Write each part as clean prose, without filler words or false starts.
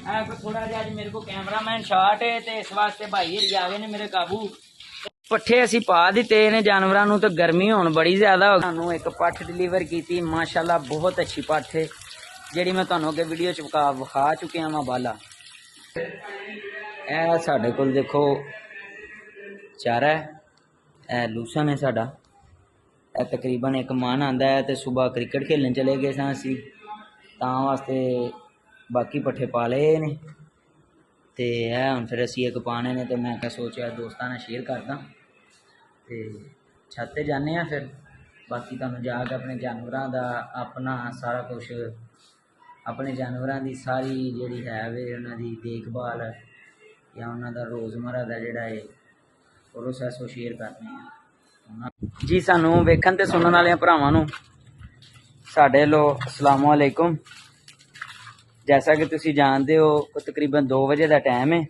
थोड़ा जिहा अज मेरे को कैमरामैन शॉट है तो इस वास्ते भाई हरी आ गए ने मेरे काबू। पट्ठे असी पा दिते ने जानवरां नूं, तो गर्मी हुण बड़ी ज्यादा हो गई। सानूं एक पट्ठ डिलीवर की माशाअल्लाह, बहुत अच्छी पट्ठ है जिहड़ी मैं तुहानूं अगे वीडियो च विखा चुकिया वां। बाला ए साडे कोल देखो चारा है, ए लूसन है साडा। ए तकरीबन एक मन आंदा है तो सुबह क्रिकेट खेलन चले गए सां असीं, तां वास्ते बाकी पट्ठे पा लए ने ते है हुण फिर असीं एक पाने ने, तो मैं सोचा दोस्तां नाल शेयर करदा ते छत ते जाने आ। फिर बाकी तुहानूं जाके अपने जानवरां दा अपना सारा कुछ, अपने जानवरां दी सारी जिहड़ी है वे उन्हां दी देखभाल या उन्हां दा रोज़मर्रा दा जिहड़ा है प्रोसैस वो शेयर करने आ जी। सानूं वेखण ते सुनन वाले भरावां नूं साडे लो अस्सलाम वालेकुम। जैसा कि तुसी जानते हो तकरीबन 2 बजे का टाइम है।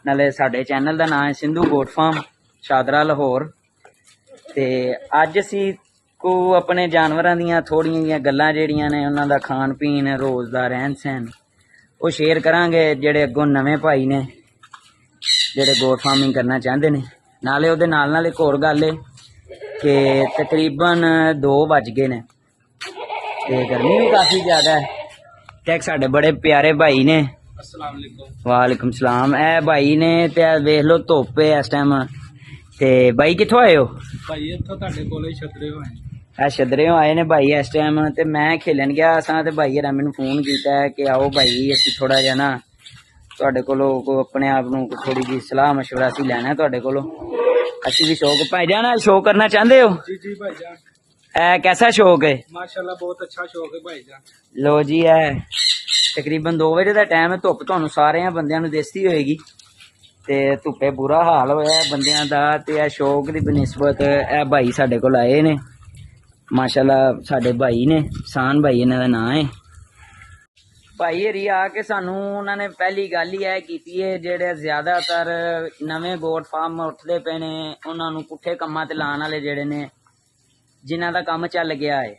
नाले साडे चैनल का नाम है सिंधु गोट फार्म शादरा लाहौर। तो अज असी को अपने जानवरों दियां थोड़ियां जिहियां गल्लां जिहड़ियां ने उन्हां दा खान पीन रोज़ दा रहन सहन वो शेयर करांगे, जिहड़े अगों नवें भाई ने जिहड़े गोट फार्मिंग करना चाहते हैं। नाले उहदे नाल एक होर गल है कि तकरीबन 2 बज गए ने ते गर्मी भी काफ़ी ज़्यादा है। ते साडे बड़े प्यारे भाई ने, अस्सलाम वालेकुम। वालेकुम सलाम। ए भाई ने ते वेख लो धुप्प है इस टाइम। ते भाई कित्थों आए हो? भाई इत्थों तुहाडे कोल ही छतरेओ आए। छदरेओ आए ने भाई इस टाइम। ते मैं खेलन गया सां ते भाई हरा मैनूं फोन कीता है कि आओ भाई असीं थोड़ा जिहा ना तुहाडे कोलों अपने आप नूं थोड़ी जी सलाह मशवरा असीं लैना है तुहाडे कोलों। असीं भी शौक भाईजान शो करना चाहते हो? जी जी भाईजान। कैसा शौक है? माशाल्लाह बहुत अच्छा शौक है भाईजान। लो जी है तकरीबन 2 बजे का टाइम है। धुप्प तुहानूं सारे बंदियां नूं दिसदी होएगी ते धुप्पे बुरा हाल होया बंदियां दा। ते शौक दी बनिस्बत ए भाई साडे कोल आए ने माशाल्लाह, साडे भाई ने सान भाई इन्हां दा नाम है। भाई हरी आके सानूं उन्होंने पहली गल ही है की है जेह्ड़े ज्यादातर नवें गोट फार्म उठते पे ने उन्होंने पुट्ठे कम्मां ते लाने वाले जेह्ड़े ने जिन्हां दा कम्म चल गया है,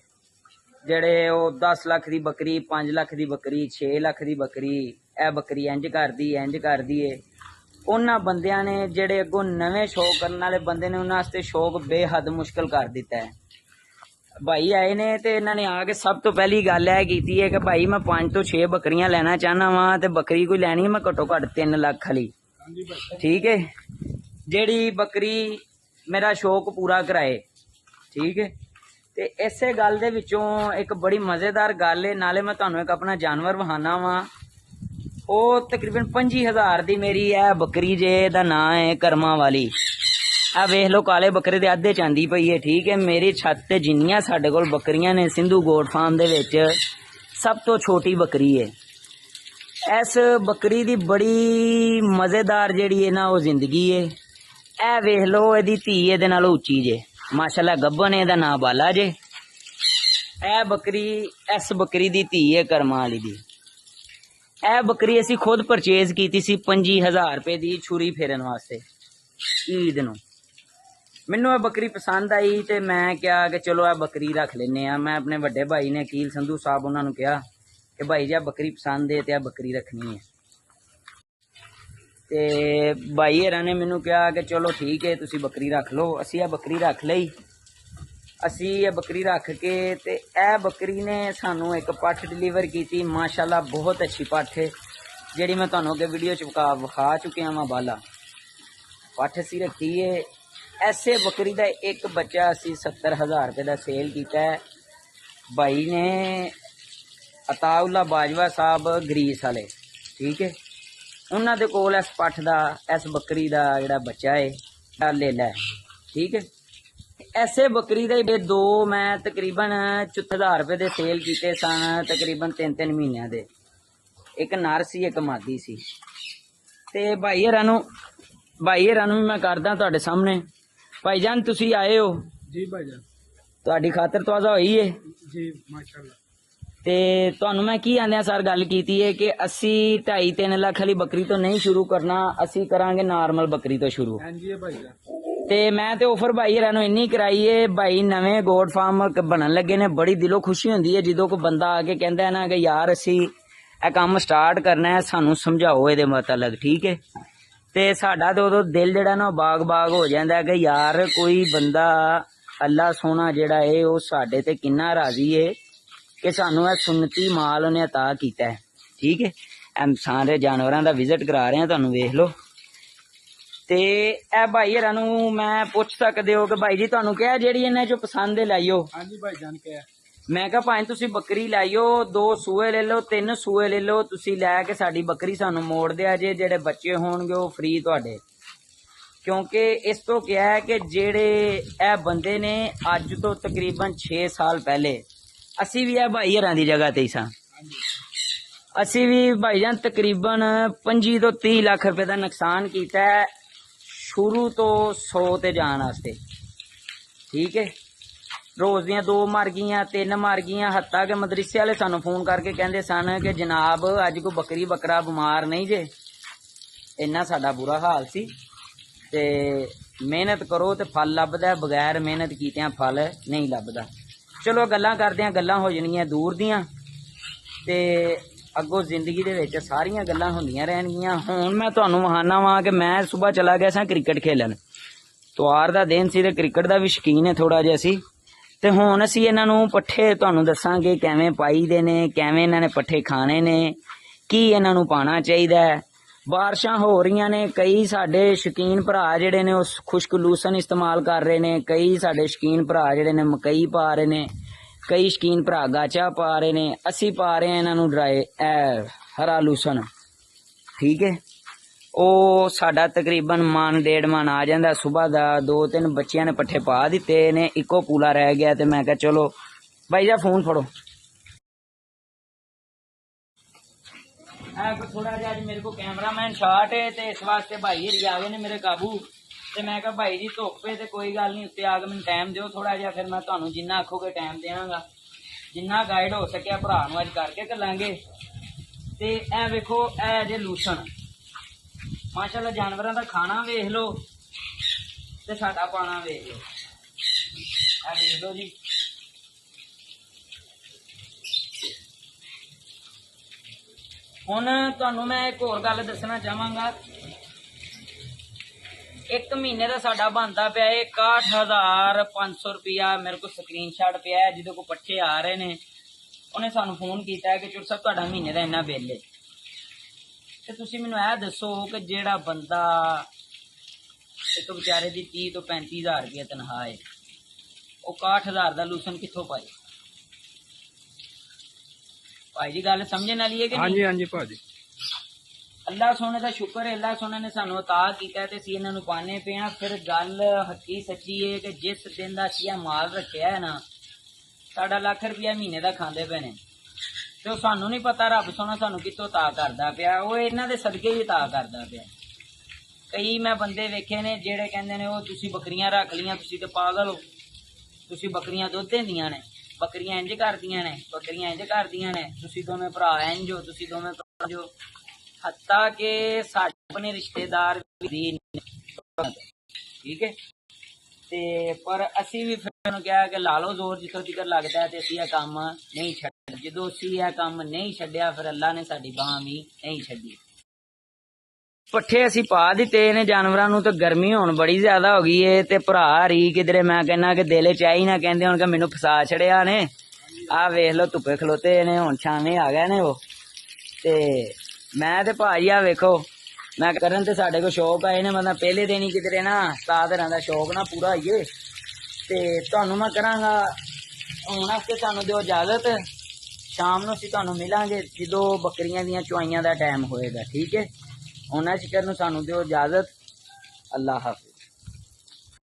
जेह्ड़े वो 10 लाख की बकरी, 5 लाख की बकरी, 6 लाख की बकरी, ए बकरी इंज कर दी है। उन्हां बंदियां ने जेह्ड़े अगों नवें शौक करने वाले बंदे ने उन्हां वास्ते शौक बेहद मुश्किल कर दिता है। भाई आए ने ते इन्होंने आके सब तो पहली गल है की है कि भाई मैं 5 तो 6 बकरियां लेना चाहना वा, ते बकरी कोई लैनी मैं घट्टो घट्ट 3 लाख वाली, ठीक है, जेड़ी बकरी मेरा शौक पूरा कराए, ठीक है। ते इसे गल दे विचों एक बड़ी मजेदार गल है। नाले मैं तुहानूं एक अपना जानवर वहाना वा, वो तकरीबन 25,000 दी मेरी है बकरी जे दा नाम है कर्मा वाली। आ वेख लो काले बकरे दे अद्धे चांदी पई है, ठीक है। मेरी छत ते जिन्नियां साडे कोल बकरियां ने सिंधु गोट फार्म दे विच सब तो छोटी बकरी है। इस बकरी दी बड़ी मजेदार जेड़ी है ना वो जिंदगी है। ए वेख लो एदी धी एदे नालों उच्ची जे माशाल्लाह, गब्बन एदा नाम बाला जे। ए बकरी इस बकरी दी धी है कर्मा वाली दी। ए बकरी असी खुद परचेज की सी 25,000 रुपए दी छुरी फेरन वास्ते ईद नूं। मैनू यह बकरी पसंद आई तो मैं क्या कि चलो यह बकरी रख लेने। मैं अपने बड़े भाई ने कील संधू साहब उन्होंने कहा कि भाई जी बकरी पसंद है तो यह बकरी रखनी है। ते भाई हरा ने मैनू कहा कि चलो ठीक है तुसी बकरी रख लो। असी यह बकरी रख लई। असी यह बकरी रख के ते यह बकरी ने सानू एक पट्ठ डिलीवर की माशाल्लाह, बहुत अच्छी पट्ठ है जिहड़ी मैं तुहानूं अगे वीडियो च विखा चुकिया वां। बाला पट्ठ असी रखी है। ऐसे बकरी का एक बच्चा असी 70,000 रुपये का सेल किया है। भाई ने अताउल्ला बाजवा साहब ग्रीस वाले, ठीक है, उन्होंने दे कोल इस पट्ठ का इस बकरी का जोड़ा बच्चा है ले लै, ठीक है। ऐसे बकरी के 2 मैं तकरीबन 74,000 रुपये के सेल किए सन, तकरीबन 3-3 महीनों के। एक नर सी एक मादी सी। ते भाई हरा नूं मैं करदा तुहाडे सामने। भाईजान तुसी आए हो? जी भाईजान। तुहाडी खातर तवाज़ा होई है जी माशाल्लाह। ते तुहानूं मैं की आंदियां सर गल कीती है कि असी 2.5-3 लाख वाली बकरी तो नहीं शुरू करना, असी करांगे नॉर्मल बकरी तो शुरू। हां जी भाईजान। ते मैं ते ऑफर भाई हरा नूं इन्नी कराई है। भाई नवें गोट फार्म बनन लगे ने, बड़ी दिलों खुशी हुंदी है जदों कोई बंदा आके कहंदा है ना कि यार असी ਇਹ ਕੰਮ ਸਟਾਰਟ ਕਰਨਾ ਹੈ, ਸਾਨੂੰ ਸਮਝਾਓ ਇਹਦੇ ਮਤਲਬ, ਠੀਕ ਹੈ। ਤੇ ਸਾਡਾ ਤੇ ਉਦੋਂ ਦਿਲ ਜਿਹੜਾ ਨਾ ਬਾਗ ਹੋ ਜਾਂਦਾ ਕਿ ਯਾਰ ਕੋਈ ਬੰਦਾ ਅੱਲਾ ਸੋਹਣਾ ਜਿਹੜਾ ਏ ਉਹ ਸਾਡੇ ਤੇ ਕਿੰਨਾ ਰਾਜ਼ੀ ਏ ਕਿ ਸਾਨੂੰ ਇਹ ਸੁਨਤੀ ਮਾਲ ਉਹਨੇ ਅਤਾ ਕੀਤਾ ਹੈ, ਠੀਕ ਹੈ। ਸਾਰੇ ਜਾਨਵਰਾਂ ਦਾ ਵਿਜ਼ਿਟ ਕਰਾ ਰਹੇ ਹਾਂ, ਤੁਹਾਨੂੰ ਵੇਖ ਲਓ। ਤੇ ਇਹ ਭਾਈ ਹਰਾਂ ਨੂੰ ਮੈਂ ਪੁੱਛ ਸਕਦੇ ਹੋ ਕਿ ਭਾਈ ਜੀ ਤੁਹਾਨੂੰ ਕਿਹਾ ਜਿਹੜੀ ਇਹਨਾਂ ਚੋਂ ਪਸੰਦ ਹੈ ਲਾਈਓ। ਹਾਂਜੀ ਭਾਈਜਾਨ ਕਿਹਾ। ਮੈਂ ਕਿਹਾ ਭਾਈ ਤੁਸੀਂ ਬੱਕਰੀ ਲਾਈਓ, 2 ਸੂਏ ਲੈ ਲਓ, 3 ਸੂਏ ਲੈ ਲਓ, ਤੁਸੀਂ ਲੈ ਕੇ ਸਾਡੀ ਬੱਕਰੀ ਸਾਨੂੰ ਮੋੜ ਦਿਆ ਜੇ, ਜਿਹੜੇ ਬੱਚੇ ਹੋਣਗੇ ਉਹ ਫ੍ਰੀ ਤੁਹਾਡੇ। ਕਿਉਂਕਿ ਇਸ ਤੋਂ ਕਿਹਾ ਹੈ ਕਿ ਜਿਹੜੇ ਇਹ ਬੰਦੇ ਨੇ ਅੱਜ ਤੋਂ ਤਕਰੀਬਨ 6 ਸਾਲ ਪਹਿਲੇ ਅਸੀਂ ਵੀ ਇਹ ਭਾਈ ਹਰਾਂ ਦੀ ਜਗ੍ਹਾ ਤੇ ਹੀ ਸਾਂ। ਅਸੀਂ ਵੀ ਭਾਈਜਾਨ ਤਕਰੀਬਨ 25 ਤੋਂ 30 ਲੱਖ ਰੁਪਏ ਦਾ ਨੁਕਸਾਨ ਕੀਤਾ ਹੈ ਸ਼ੁਰੂ ਤੋਂ 100 ਤੇ ਜਾਣ ਵਾਸਤੇ, ਠੀਕ ਹੈ। ਰੋਜ਼ ਦੀਆਂ 2 ਮਰ ਗਈਆਂ, 3 ਮਰ ਗਈਆਂ, ਹੱਤਾ ਕਿ ਮਦਰਸੇ ਵਾਲੇ ਸਾਨੂੰ ਫੋਨ ਕਰਕੇ ਕਹਿੰਦੇ ਸਨ ਕਿ ਜਨਾਬ ਅੱਜ ਕੋਈ ਬੱਕਰੀ ਬੱਕਰਾ ਬਿਮਾਰ ਨਹੀਂ ਜੇ। ਇੰਨਾ ਸਾਡਾ ਬੁਰਾ ਹਾਲ ਸੀ। ਤੇ ਮਿਹਨਤ ਕਰੋ ਤੇ ਫਲ ਲੱਭਦਾ, ਬਗੈਰ ਮਿਹਨਤ ਕੀਤਿਆਂ ਫਲ ਨਹੀਂ ਲੱਭਦਾ। ਚਲੋ ਗੱਲਾਂ ਕਰਦੇ ਹਾਂ, ਗੱਲਾਂ ਹੋ ਜਾਣਗੀਆਂ ਦੂਰ ਦੀਆਂ ਤੇ ਅੱਗੋਂ ਜ਼ਿੰਦਗੀ ਦੇ ਵਿੱਚ ਸਾਰੀਆਂ ਗੱਲਾਂ ਹੁੰਦੀਆਂ ਰਹਿਣਗੀਆਂ। ਹੁਣ ਮੈਂ ਤੁਹਾਨੂੰ ਵਹਾਨਾ ਵਾਂ ਕਿ ਮੈਂ ਸਵੇਰ ਚਲਾ ਗਿਆ ਸਾਂ ਕ੍ਰਿਕਟ ਖੇਲਣ, ਤਵਾਰ ਦਾ ਦਿਨ ਸੀ ਤੇ ਕ੍ਰਿਕਟ ਦਾ ਵੀ ਸ਼ੌਕੀਨ ਹੈ ਥੋੜਾ ਜਿਹਾ ਸੀ। ਤੇ ਹੁਣ ਅਸੀਂ ਇਹਨਾਂ ਨੂੰ ਪੱਠੇ ਤੁਹਾਨੂੰ ਦੱਸਾਂਗੇ ਕਿਵੇਂ ਪਾਈ ਦੇ ਨੇ, ਕਿਵੇਂ ਇਹਨਾਂ ਨੇ ਪੱਠੇ ਖਾਣੇ ਨੇ, ਕੀ ਇਹਨਾਂ ਨੂੰ ਪਾਣਾ ਚਾਹੀਦਾ ਹੈ। ਬਾਰਿਸ਼ਾਂ ਹੋ ਰਹੀਆਂ ਨੇ, ਕਈ ਸਾਡੇ ਸ਼ੌਕੀਨ ਭਰਾ ਜਿਹੜੇ ਨੇ ਉਹ ਖੁਸ਼ਕ ਲੂਸਨ ਇਸਤੇਮਾਲ ਕਰ ਰਹੇ ਨੇ, ਕਈ ਸਾਡੇ ਸ਼ੌਕੀਨ ਭਰਾ ਜਿਹੜੇ ਨੇ ਮਕਈ ਪਾ ਰਹੇ ਨੇ, ਕਈ ਸ਼ੌਕੀਨ ਭਰਾ ਗਾਚਾ ਪਾ ਰਹੇ ਨੇ, ਅਸੀਂ ਪਾ ਰਹੇ ਹਾਂ ਇਹਨਾਂ ਨੂੰ ਡਰਾਈ ਹਰਾ ਲੂਸਨ, ਠੀਕ ਹੈ। ਉਹ ਸਾਡਾ ਤਕਰੀਬਨ ਮਨ 1.5 ਮਨ ਆ ਜਾਂਦਾ ਸਵੇਰ ਦਾ। 2-3 ਬੱਚਿਆਂ ਨੇ ਪੱਠੇ ਪਾ ਦਿੱਤੇ ਨੇ, ਇੱਕੋ ਪੂਲਾ ਰਹਿ ਗਿਆ ਤੇ ਮੈਂ ਕਿਹਾ ਚਲੋ ਭਾਈ ਜਾ ਫੋਨ ਫੜੋ। ਥੋੜਾ ਜਿਹਾ ਅੱਜ ਮੇਰੇ ਕੋਲ ਕੈਮਰਾਮੈਨ ਸ਼ਾਟ ਹੈ ਤੇ ਇਸ ਵਾਸਤੇ ਭਾਈ ਹਰੀ ਆ ਗਏ ਨੇ ਮੇਰੇ ਕਾਬੂ। ਤੇ ਮੈਂ ਕਿਹਾ ਭਾਈ ਜੀ ਧੁੱਪ ਹੈ ਤੇ ਕੋਈ ਗੱਲ ਨਹੀਂ, ਉੱਤੇ ਆ ਕੇ ਮੈਨੂੰ ਟਾਈਮ ਦਿਓ ਥੋੜਾ ਜਿਹਾ, ਫਿਰ ਮੈਂ ਤੁਹਾਨੂੰ ਜਿੰਨਾ ਆਖੋਗੇ ਟਾਈਮ ਦੇਵਾਂਗਾ, ਜਿੰਨਾ ਗਾਈਡ ਹੋ ਸਕਿਆ ਭਰਾ ਨੂੰ ਅੱਜ ਕਰਕੇ ਚੱਲਾਂਗੇ। ਤੇ ਇਹ ਵੇਖੋ ਇਹ ਜੇ ਲੂਸਣ, ਮਾਸ਼ਾਅੱਲਾ ਜਾਨਵਰਾਂ ਦਾ ਖਾਣਾ ਵੇਖ ਲਓ ਤੇ ਸਾਡਾ ਪਾਣਾ ਵੇਖ ਲਓ, ਇਹ ਵੇਖ ਲਓ ਜੀ। ਹੁਣ ਤੁਹਾਨੂੰ ਮੈਂ ਇੱਕ ਹੋਰ ਗੱਲ ਦੱਸਣਾ ਚਾਹਾਂਗਾ। 1 ਮਹੀਨੇ ਦਾ ਸਾਡਾ ਬਣਦਾ ਪਿਆ 61,500 ਰੁਪਇਆ। ਮੇਰੇ ਕੋਲ ਸਕਰੀਨਸ਼ਾਟ ਪਿਆ ਹੈ ਜਿਹਦੇ ਕੋਲ ਪੱਠੇ ਆ ਰਹੇ ਨੇ। ਉਹਨੇ ਸਾਨੂੰ ਫੋਨ ਕੀਤਾ ਕਿ ਚੁਰ ਸਾਹਿਬ ਤੁਹਾਡਾ ਮਹੀਨੇ ਦਾ ਇੰਨਾ ਬਿੱਲ ਹੈ। ਤੇ ਤੁਸੀਂ ਮੈਨੂੰ ਇਹ ਦੱਸੋ ਕਿ ਜਿਹੜਾ ਬੰਦਾ ਇੱਕ ਵਿਚਾਰੇ ਦੀ 30 ਤੋਂ 35,000 ਰੁਪਇਆ ਤਨਖਾਹ ਹੈ, ਉਹ 61,000 ਦਾ ਲੂਸਨ ਕਿੱਥੋਂ ਪਾਏ? ਭਾਈ ਜੀ ਗੱਲ ਸਮਝਣ ਵਾਲੀ ਹੈ ਕਿ ਨਹੀਂ? ਹਾਂਜੀ ਹਾਂਜੀ ਭਾਜੀ, ਅੱਲਾ ਸੋਹਣੇ ਦਾ ਸ਼ੁਕਰ ਹੈ, ਅੱਲਾ ਸੋਹਣੇ ਨੇ ਸਾਨੂੰ ਅਤਾ ਕੀਤਾ ਤੇ ਅਸੀਂ ਇਹਨਾਂ ਨੂੰ ਪਾਣੇ ਪਏ ਹਾਂ। ਫਿਰ ਗੱਲ ਹੱਕੀ ਸੱਚੀ ਹੈ ਕਿ ਜਿਸ ਦਿਨ ਦਾ ਅਸੀਂ ਇਹ ਮਾਲ ਰੱਖਿਆ ਹੈ ਨਾ, ਸਾਡਾ ਲੱਖ ਰੁਪਇਆ ਮਹੀਨੇ ਦਾ ਖਾਂਦੇ ਪਏ ਨੇ। ਤੇ ਉਹ ਸਾਨੂੰ ਨਹੀਂ ਪਤਾ ਰੱਬ ਸੋਹਣਾ ਸਾਨੂੰ ਕਿੱਥੋਂ ਤਾ ਕਰਦਾ ਪਿਆ, ਉਹ ਇਹਨਾਂ ਦੇ ਸਦਕੇ ਵੀ ਤਾ ਕਰਦਾ ਪਿਆ। ਕਈ ਮੈਂ ਬੰਦੇ ਵੇਖੇ ਨੇ ਜਿਹੜੇ ਕਹਿੰਦੇ ਨੇ ਉਹ ਤੁਸੀਂ ਬੱਕਰੀਆਂ ਰੱਖ ਲੀਆਂ, ਤੁਸੀਂ ਤੇ ਪਾਗਲ ਹੋ, ਤੁਸੀਂ ਬੱਕਰੀਆਂ ਦੁੱਧ ਦਿੰਦੀਆਂ ਨੇ, ਬੱਕਰੀਆਂ ਇੰਜ ਕਰਦੀਆਂ ਨੇ, ਬੱਕਰੀਆਂ ਇੰਜ ਕਰਦੀਆਂ ਨੇ, ਤੁਸੀਂ ਦੋਵੇਂ ਭਰਾ ਇੰਜ ਹੋ, ਤੁਸੀਂ ਦੋਵੇਂ ਭਰਾ ਜੋ। ਹੱਤਾ ਕਿ ਸਾਡੇ ਆਪਣੇ ਰਿਸ਼ਤੇਦਾਰ ਵੀ, ਠੀਕ ਹੈ। ਤੇ ਪਰ ਅਸੀਂ ਵੀ ਫਿਰ ਉਹਨੂੰ ਕਿਹਾ ਕਿ ਲਾ ਲਓ ਜ਼ੋਰ ਜਿੱਥੋਂ ਤੱਕ ਲੱਗਦਾ ਤੇ ਅਸੀਂ ਇਹ ਕੰਮ ਨਹੀਂ ਛੱਡ। ਜਦੋਂ ਅਸੀਂ ਇਹ ਕੰਮ ਨਹੀਂ ਛੱਡਿਆ ਫਿਰ ਅੱਲਾ ਨੇ ਸਾਡੀ ਬਾਂਹ ਵੀ ਨਹੀਂ ਛੱਡੀ। ਪੱਠੇ ਅਸੀਂ ਪਾ ਦਿੱਤੇ ਨੇ ਜਾਨਵਰਾਂ ਨੂੰ, ਤੇ ਗਰਮੀ ਹੁਣ ਬੜੀ ਜ਼ਿਆਦਾ ਹੋ ਗਈ ਏ। ਤੇ ਭਰਾ ਹਰੀ ਕਿਧਰੇ ਮੈਂ ਕਹਿੰਦਾ ਕਿ ਦਿਲ ਚ ਆਈ ਨਾ ਕਹਿੰਦੇ ਹੁਣ ਕਿ ਮੈਨੂੰ ਫਸਾ ਛੜਿਆ ਨੇ। ਆਹ ਵੇਖ ਲਓ ਧੁੱਪੇ ਖਲੋਤੇ ਨੇ, ਹੁਣ ਛਾਵੇਂ ਆ ਗਏ ਨੇ ਉਹ। ਤੇ ਮੈਂ ਤੇ ਭਾਜੀ ਆ ਵੇਖੋ ਮੈਂ ਕਰਨ ਤੇ ਸਾਡੇ ਕੋਲ ਸ਼ੌਕ ਆਏ ਨੇ, ਮਤਲਬ ਪਹਿਲੇ ਦਿਨ ਹੀ ਕਿਧਰੇ ਨਾ ਉਸਤਾਦ ਹਰਾਂ ਦਾ ਸ਼ੌਕ ਨਾ ਪੂਰਾ ਹੋਈਏ। ਤੇ ਤੁਹਾਨੂੰ ਮੈਂ ਕਰਾਂਗਾ ਹੁਣ ਵਾਸਤੇ ਤੁਹਾਨੂੰ ਦਿਓ ਇਜਾਜ਼ਤ। ਸ਼ਾਮ ਨੂੰ ਅਸੀਂ ਤੁਹਾਨੂੰ ਮਿਲਾਂਗੇ ਜਦੋਂ ਬੱਕਰੀਆਂ ਦੀਆਂ ਚੁਆਈਆਂ ਦਾ ਟਾਈਮ ਹੋਏਗਾ, ਠੀਕ ਹੈ। ਉਹਨਾਂ ਚਿਕਰ ਨੂੰ ਸਾਨੂੰ ਦਿਓ ਇਜਾਜ਼ਤ। ਅੱਲਾ ਹਾਫਿਜ਼।